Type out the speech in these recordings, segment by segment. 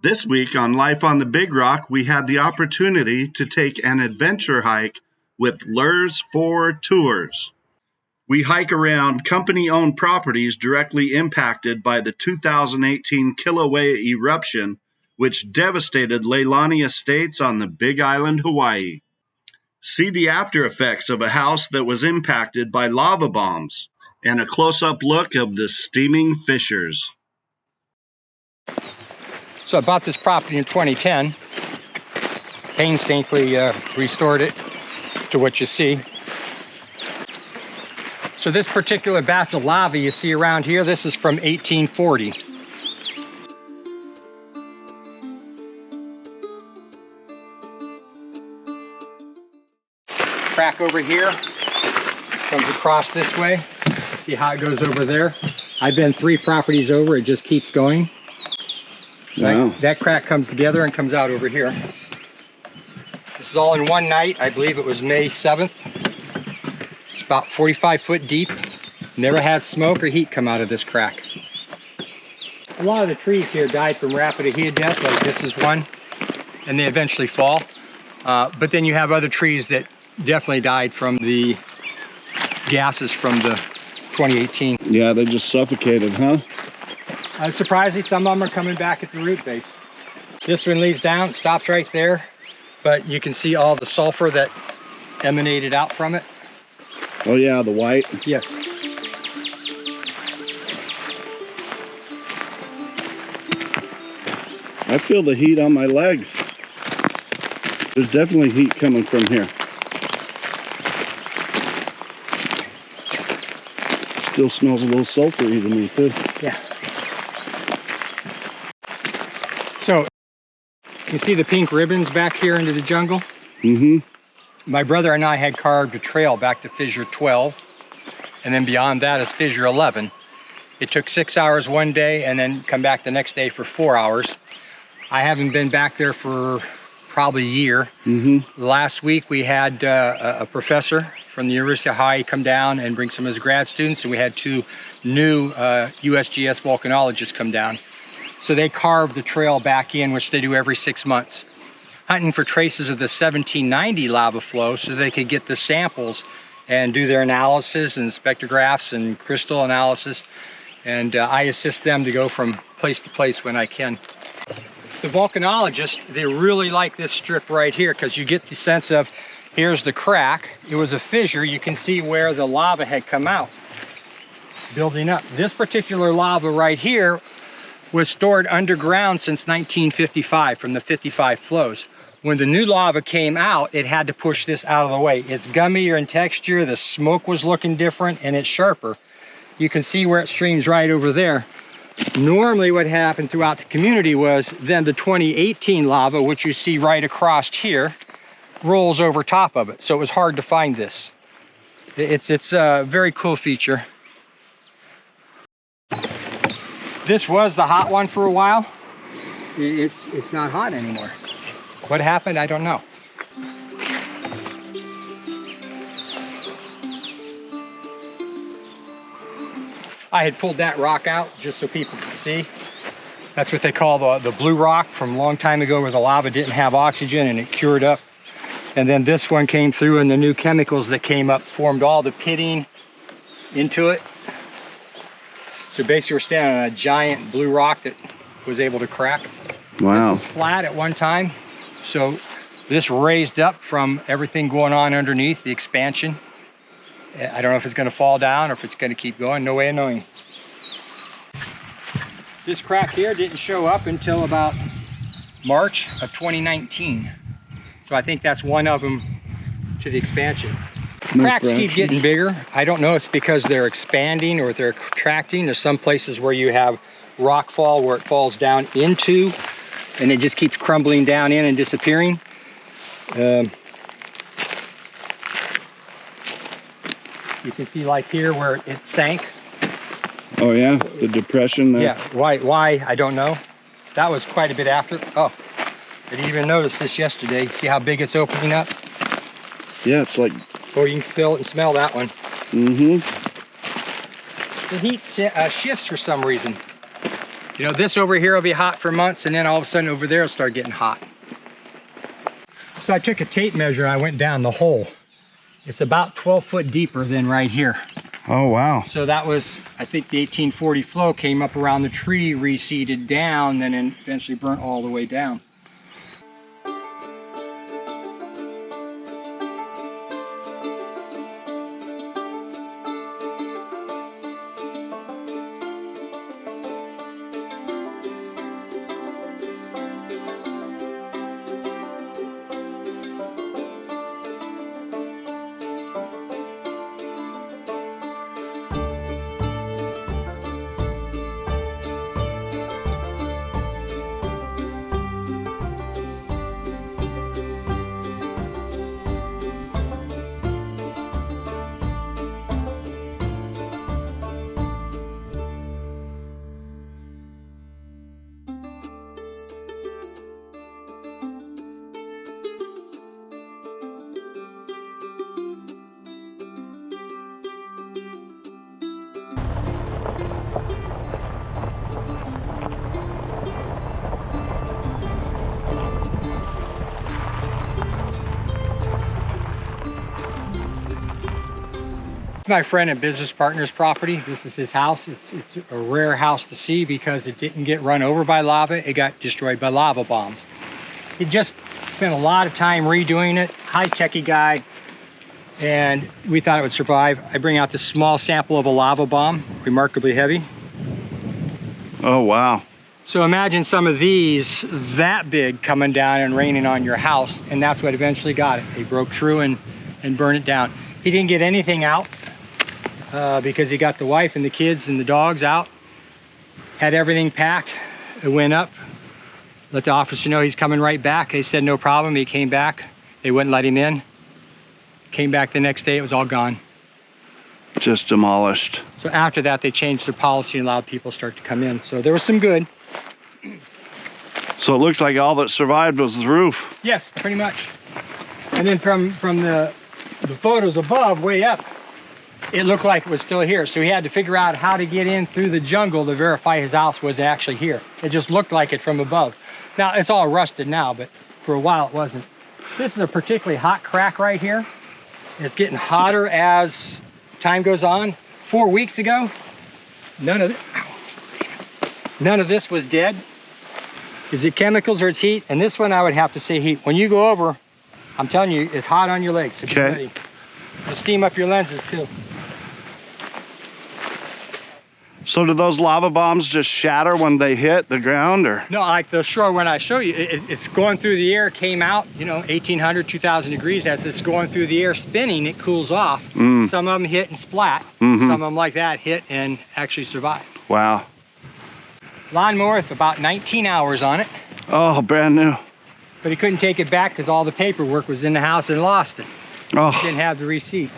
This week on Life on the Big Rock, we had the opportunity to take an adventure hike with LERZ4 Tours. We hike around company-owned properties directly impacted by the 2018 Kilauea Eruption, which devastated Leilani Estates on the Big Island, Hawaii. See the after effects of a house that was impacted by lava bombs, and a close-up look of the steaming fissures. So I bought this property in 2010, painstakingly restored it to what you see. So this particular batch of lava you see around here, this is from 1840. Crack over here, comes across this way. See how it goes over there? I've been 3 properties over, it just keeps going. Wow. That crack comes together and comes out over here. This is all in one night. I believe it was May 7th. It's about 45 foot deep. Never had smoke or heat come out of this crack. A lot of the trees here died from rapid heat death, like this is one, and they eventually fall. But then you have other trees that definitely died from the gases from the 2018. Yeah, they just suffocated, huh? Surprisingly, some of them are coming back at the root base. This one leads down, stops right there, but you can see all the sulfur that emanated out from it. Oh yeah, the white? Yes. I feel the heat on my legs. There's definitely heat coming from here. Still smells a little sulfury to me too. Yeah. So, you see the pink ribbons back here into the jungle? Mm-hmm. My brother and I had carved a trail back to Fissure 12, and then beyond that is Fissure 11. It took 6 hours one day and then come back the next day for 4 hours. I haven't been back there for probably a year. Mm-hmm. Last week we had a professor from the University of Hawaii come down and bring some of his grad students, and we had 2 new USGS volcanologists come down. So they carved the trail back in, which they do every 6 months, hunting for traces of the 1790 lava flow so they could get the samples and do their analysis and spectrographs and crystal analysis. And I assist them to go from place to place when I can. The volcanologists, they really like this strip right here because you get the sense of, here's the crack. It was a fissure. You can see where the lava had come out, building up. This particular lava right here was stored underground since 1955 from the 55 flows. When the new lava came out, it had to push this out of the way. It's gummier in texture, the smoke was looking different, and it's sharper. You can see where it streams right over there. Normally what happened throughout the community was then the 2018 lava, which you see right across here, rolls over top of it. So it was hard to find this. It's a very cool feature. This was the hot one for a while. It's not hot anymore. What happened? I don't know. I had pulled that rock out just so people could see. That's what they call the blue rock from a long time ago, where the lava didn't have oxygen and it cured up. And then this one came through, and the new chemicals that came up formed all the pitting into it. So basically we're standing on a giant blue rock that was able to crack. Wow. It was flat at one time. So this raised up from everything going on underneath, the expansion. I don't know if it's going to fall down or if it's going to keep going. No way of knowing. This crack here didn't show up until about March of 2019. So I think that's one of them to the expansion. Cracks keep getting bigger. I don't know if it's because they're expanding or they're contracting. There's some places where you have rock fall where it falls down into and it just keeps crumbling down in and disappearing. You can see like here where it sank. Oh yeah, the depression there. Yeah, why, I don't know. That was quite a bit after. Oh, I didn't even notice this yesterday. See how big it's opening up? Yeah, it's like... Oh, you can feel it and smell that one. Mm-hmm. The heat shifts for some reason. You know, this over here will be hot for months, and then all of a sudden over there it'll start getting hot. So I took a tape measure, I went down the hole. It's about 12 foot deeper than right here. Oh, wow. So that was, I think the 1840 flow came up around the tree, receded down, then eventually burnt all the way down. My friend and business partner's property. This is his house. It's a rare house to see because it didn't get run over by lava. It got destroyed by lava bombs. He just spent a lot of time redoing it. High-techy guy, and we thought it would survive. I bring out this small sample of a lava bomb, remarkably heavy. Oh, wow. So imagine some of these that big coming down and raining on your house, and that's what eventually got it. They broke through and burned it down. He didn't get anything out. Because he got the wife and the kids and the dogs out, had everything packed. It went up, let the officer know he's coming right back. They said no problem. He came back. They wouldn't let him in. Came back the next day, it was all gone. Just demolished. So after that, they changed their policy and allowed people to start to come in. So there was some good. So it looks like all that survived was the roof. Yes, pretty much. And then from the photos above, way up, it looked like it was still here. So he had to figure out how to get in through the jungle to verify his house was actually here. It just looked like it from above. Now, it's all rusted now, but for a while it wasn't. This is a particularly hot crack right here. It's getting hotter as time goes on. 4 weeks ago, none of this was dead. Is it chemicals or it's heat? And this one I would have to say heat. When you go over, I'm telling you, it's hot on your legs. So be ready. It'll steam up your lenses too. So do those lava bombs just shatter when they hit the ground, or? No, like the shore when I show you, it's going through the air, came out, you know, 1800, 2000 degrees. As it's going through the air spinning, it cools off. Some of them hit and splat. Some of them like that hit and actually survive. Wow. Lawnmower with about 19 hours on it. Oh, brand new. But he couldn't take it back because all the paperwork was in the house and lost it. Oh. Didn't have the receipt.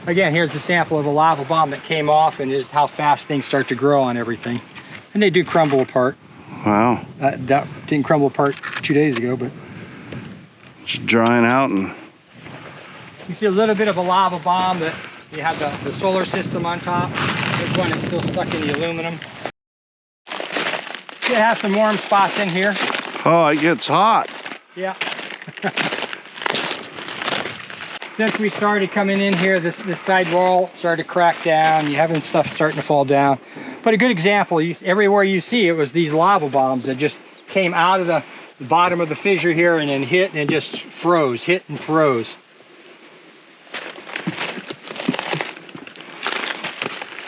Again, here's a sample of a lava bomb that came off, and is how fast things start to grow on everything. And they do crumble apart. Wow. That didn't crumble apart 2 days ago, but. Just drying out. And you see a little bit of a lava bomb that you have the solar system on top. This one is still stuck in the aluminum. It has some warm spots in here. Oh, it gets hot. Yeah. Since we started coming in here, this side wall started to crack down. You having stuff starting to fall down. But a good example, everywhere you see it was these lava bombs that just came out of the bottom of the fissure here and then hit and just froze, hit and froze.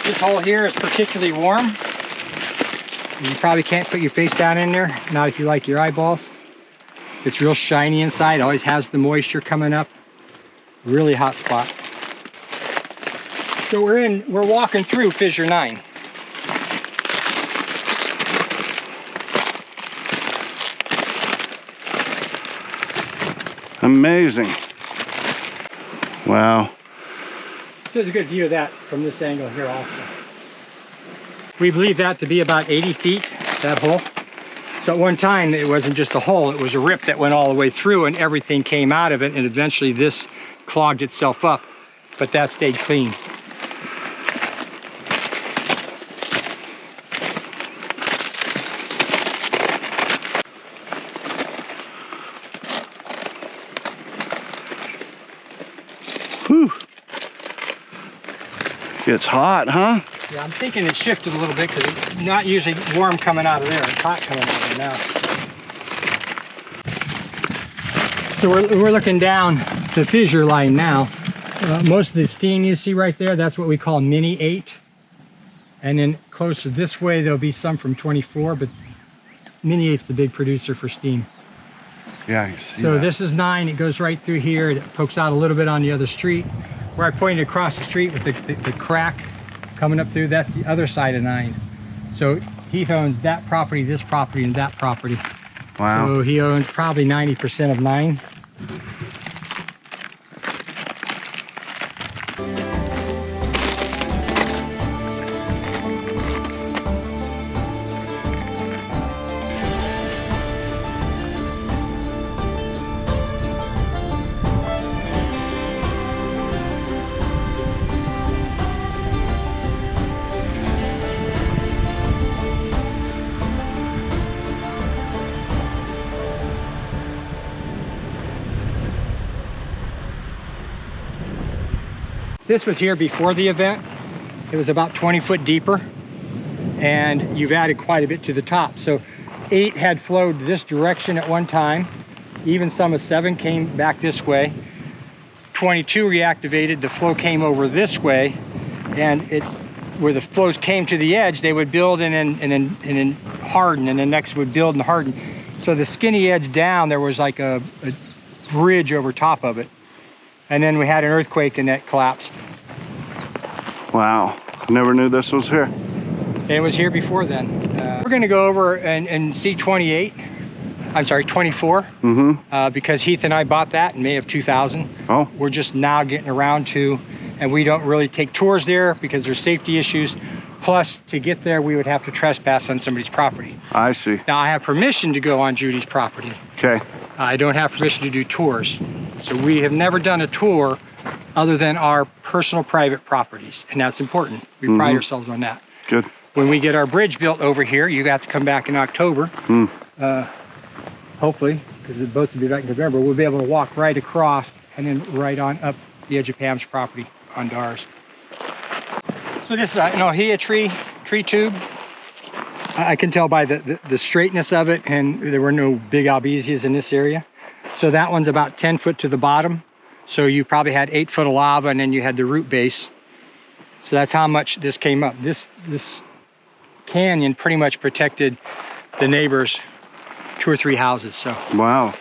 This hole here is particularly warm. You probably can't put your face down in there, not if you like your eyeballs. It's real shiny inside, always has the moisture coming up. Really hot spot. So we're walking through Fissure 9. Amazing. Wow. So there's a good view of that from this angle here also. We believe that to be about 80 feet, that hole. So at one time, it wasn't just a hole, it was a rip that went all the way through and everything came out of it, and eventually this clogged itself up, but that stayed clean. It's hot, huh? Yeah, I'm thinking it shifted a little bit because it's not usually warm coming out of there. It's hot coming out of there now. So we're looking down the fissure line now. Most of the steam you see right there, that's what we call mini 8. And then closer this way, there'll be some from 24, but mini 8's the big producer for steam. Yeah, I see so that. This is 9. It goes right through here. It pokes out a little bit on the other street. Where I pointed across the street with the crack coming up through, that's the other side of 9. So Heath owns that property, this property, and that property. Wow. So he owns probably 90% of 9. This was here before the event. It was about 20 foot deeper, and you've added quite a bit to the top. So 8 had flowed this direction at one time. Even some of 7 came back this way. 22 reactivated, the flow came over this way, and where the flows came to the edge, they would build and then harden, and the next would build and harden. So the skinny edge down, there was like a bridge over top of it. And then we had an earthquake and that collapsed. Wow, never knew this was here. It was here before then. We're gonna go over and see 24, because Heath and I bought that in May of 2000. Oh. We're just now getting around to, and we don't really take tours there because there's safety issues. Plus, to get there, we would have to trespass on somebody's property. I see. Now, I have permission to go on Judy's property. Okay. I don't have permission to do tours. So we have never done a tour other than our personal private properties, and that's important. We pride ourselves on that. Good. When we get our bridge built over here, you have to come back in October. Hopefully, because the boats will be back in November, we'll be able to walk right across and then right on up the edge of Pam's property onto ours. So this is an ohia tree tube. I can tell by the straightness of it, and there were no big albesias in this area. So that one's about 10 foot to the bottom. So you probably had 8 foot of lava, and then you had the root base. So that's how much this came up. This canyon pretty much protected the neighbors' 2 or 3 houses. So wow.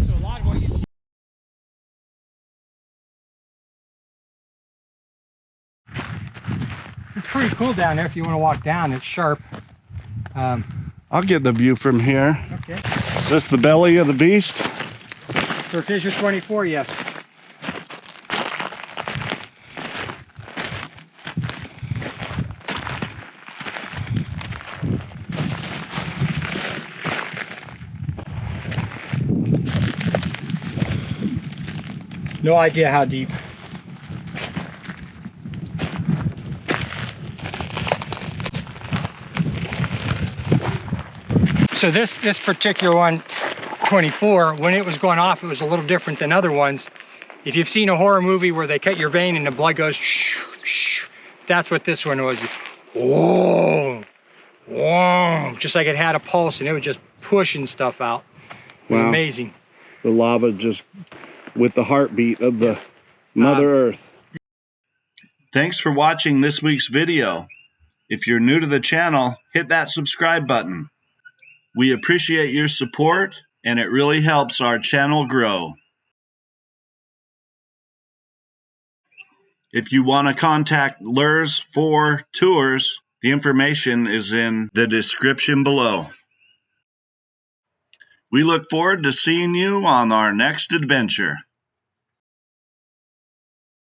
So a lot of what you see. It's pretty cool down there if you want to walk down. It's sharp. I'll get the view from here. Okay. Is this the belly of the beast? For Fissure 24, yes. No idea how deep. So this particular one, 24, when it was going off, it was a little different than other ones. If you've seen a horror movie where they cut your vein and the blood goes shh, shh, that's what this one was. Whoa, whoa, just like it had a pulse, and it was just pushing stuff out. It was amazing. The lava just with the heartbeat of the Mother Earth. Thanks for watching this week's video. If you're new to the channel, hit that subscribe button. We appreciate your support, and it really helps our channel grow. If you want to contact LERZ4 Tours, the information is in the description below. We look forward to seeing you on our next adventure.